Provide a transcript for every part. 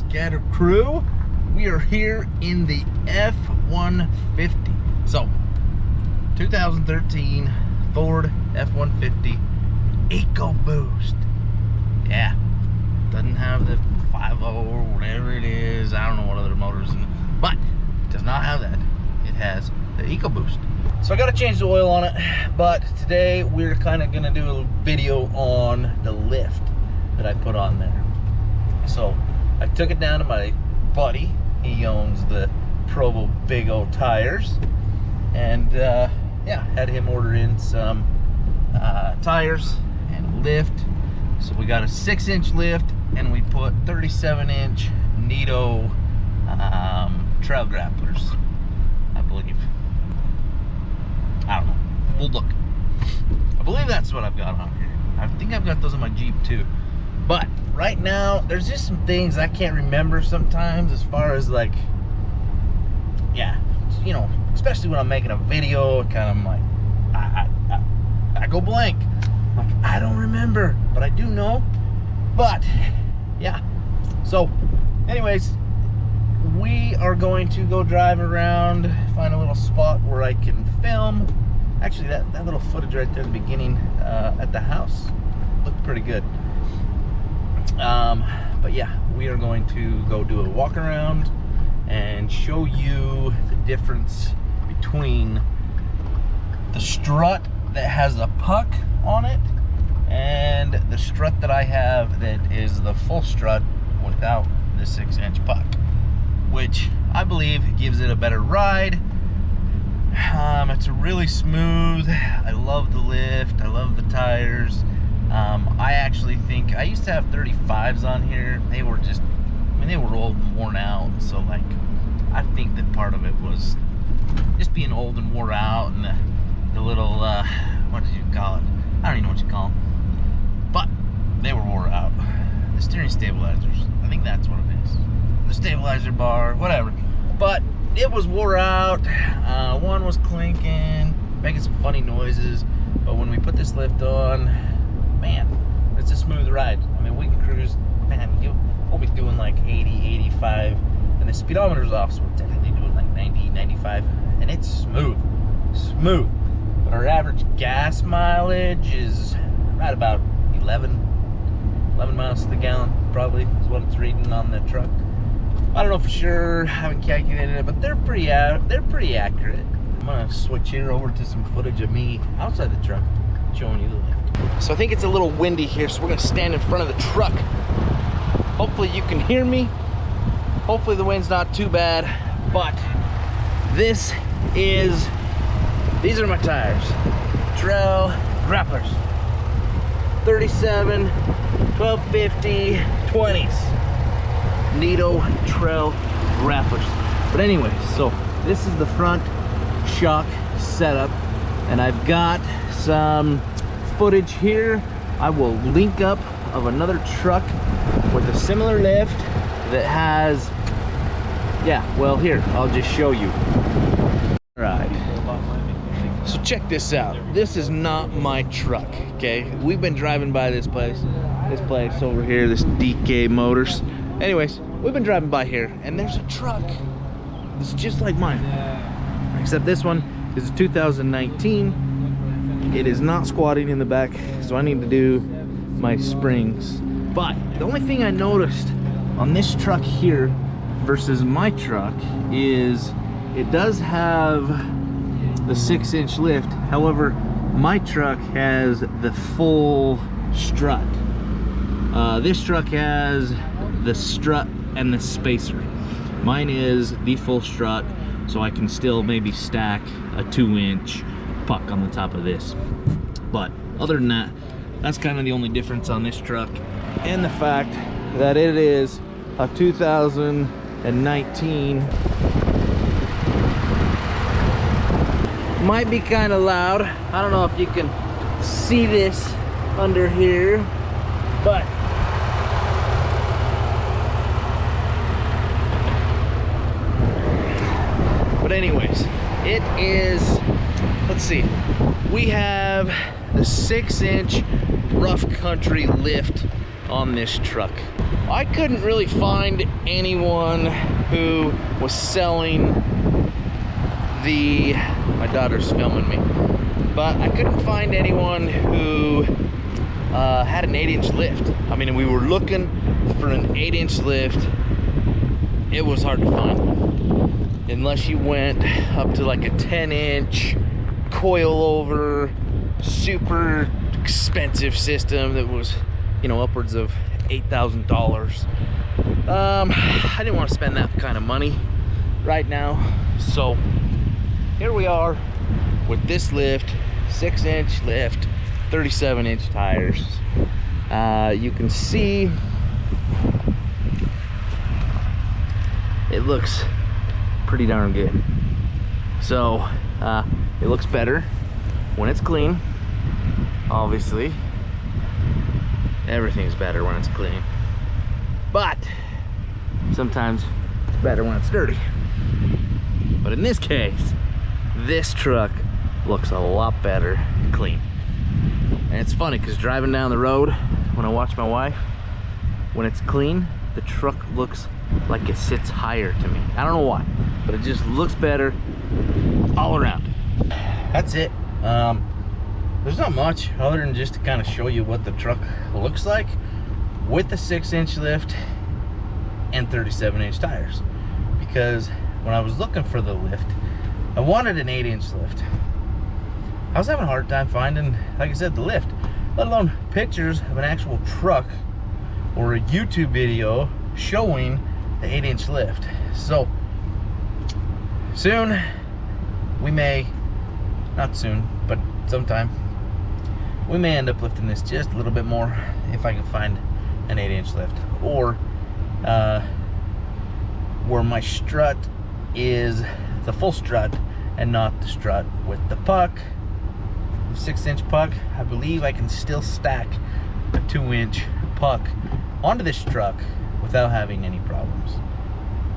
Scatter crew. We are here in the F150. So, 2013 Ford F150 Ecoboost. Yeah, doesn't have the 5.0 or whatever it is. I don't know what other motors in it, but it does not have that. It has the Ecoboost. So I got to change the oil on it, but today we're kind of going to do a video on the lift that I put on there. So I took it down to my buddy. He owns the Provo Big O tires, and yeah, had him order in some tires and a lift. So we got a 6-inch lift, and we put 37-inch Nitto Trail Grapplers, I believe. I don't know. We'll look. I believe that's what I've got on here. I think I've got those on my Jeep too. But right now, there's just some things I can't remember sometimes, as far as like, yeah, you know, especially when I'm making a video, kind of like, I go blank. Like, I don't remember, but I do know. But yeah. So, anyways, we are going to go drive around, find a little spot where I can film. Actually, that little footage right there at the beginning at the house looked pretty good. But yeah, we are going to go do a walk around and show you the difference between the strut that has a puck on it and the strut that I have that is the full strut without the 6-inch puck, which I believe gives it a better ride. It's really smooth. I love the lift. I love the tires. I actually think I used to have 35s on here. They were just, I mean, they were old and worn out. So like, I think that part of it was just being old and wore out, and the little, what did you call it? I don't even know what you call them. But they were wore out. The steering stabilizers, I think that's what it is. The stabilizer bar, whatever. But it was wore out. One was clinking, making some funny noises. But when we put this lift on, man, it's a smooth ride. I mean, we can cruise, man, we'll be doing like 80, 85, and the speedometer's off, so we're technically doing like 90, 95, and it's smooth. But our average gas mileage is right about 11 miles to the gallon, probably, is what it's reading on the truck. I don't know for sure, haven't calculated it, but they're pretty accurate. I'm gonna switch here over to some footage of me outside the truck, showing you the lift. So I think it's a little windy here, so we're gonna stand in front of the truck. Hopefully you can hear me. Hopefully the wind's not too bad, but these are my tires. Trail Grapplers. 37, 1250, 20s. Nitto Trail Grapplers. But anyway, so this is the front shock setup, and I've got some footage here. I will link up of another truck with a similar lift that has, yeah, well, here, I'll just show you. All right, so check this out. This is not my truck, okay? We've been driving by this place over here, this DK Motors. Anyways, we've been driving by here, and there's a truck that's just like mine, except this one is a 2019. It is not squatting in the back, so I need to do my springs. But the only thing I noticed on this truck here versus my truck is it does have the 6-inch lift. However, my truck has the full strut. This truck has the strut and the spacer. Mine is the full strut, so I can still maybe stack a 2-inch puck on the top of this. But other than that, that's kind of the only difference on this truck, and the fact that it is a 2019. Might be kind of loud. I don't know if you can see this under here, but anyways, it is, let's see, we have the 6-inch rough country lift on this truck. I couldn't really find anyone who was selling my daughter's filming me, but I couldn't find anyone who had an 8-inch lift. I mean, we were looking for an 8-inch lift. It was hard to find one, unless you went up to like a 10-inch coilover, super expensive system that was, you know, upwards of $8,000. I didn't want to spend that kind of money right now, so here we are with this lift, 6-inch lift, 37-inch tires. You can see it looks pretty darn good. So it looks better when it's clean. Obviously, everything's better when it's clean, but sometimes it's better when it's dirty. But in this case, this truck looks a lot better clean. And it's funny because driving down the road, when I watch my wife, when it's clean, the truck looks like it sits higher to me. I don't know why, but it just looks better all around. That's it. There's not much other than just to kind of show you what the truck looks like with the 6-inch lift and 37-inch tires. Because when I was looking for the lift, I wanted an 8-inch lift. I was having a hard time finding, like I said, the lift, let alone pictures of an actual truck or a YouTube video showing the 8-inch lift. So soon we may, not soon, but sometime, we may end up lifting this just a little bit more if I can find an 8-inch lift, or where my strut is the full strut and not the strut with the puck, 6-inch puck. I believe I can still stack a 2-inch puck onto this truck without having any problems.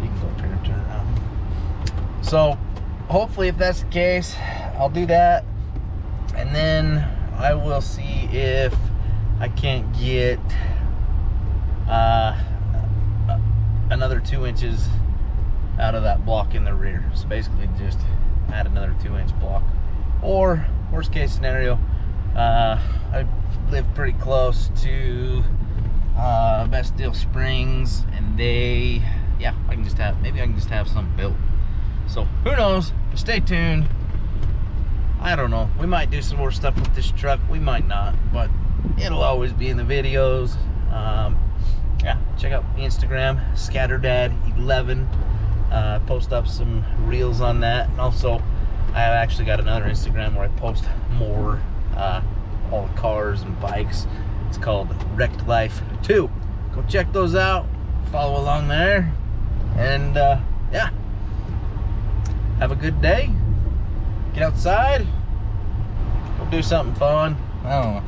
You can go up here and turn around. So hopefully, if that's the case, I'll do that, and then I will see if I can't get another 2 inches out of that block in the rear. So basically just add another 2-inch block, or worst case scenario, I live pretty close to Best Deal Springs, and maybe I can just have something built. So who knows? Stay tuned. I don't know, we might do some more stuff with this truck, we might not, but it'll always be in the videos. Yeah, check out Instagram, ScatterDad11. Post up some reels on that, and also I have actually got another Instagram where I post more all the cars and bikes. It's called Wrecked Life 2. Go check those out, follow along there, and yeah, have a good day. Get outside, go do something fun. I don't know,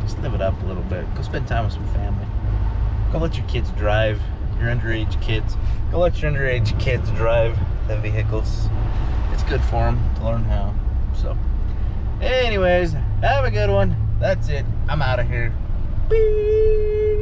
just live it up a little bit. Go spend time with some family. Go let your kids drive. Your underage kids, go let your underage kids drive the vehicles. It's good for them to learn how. So anyways, have a good one. That's it. I'm out of here. Beep.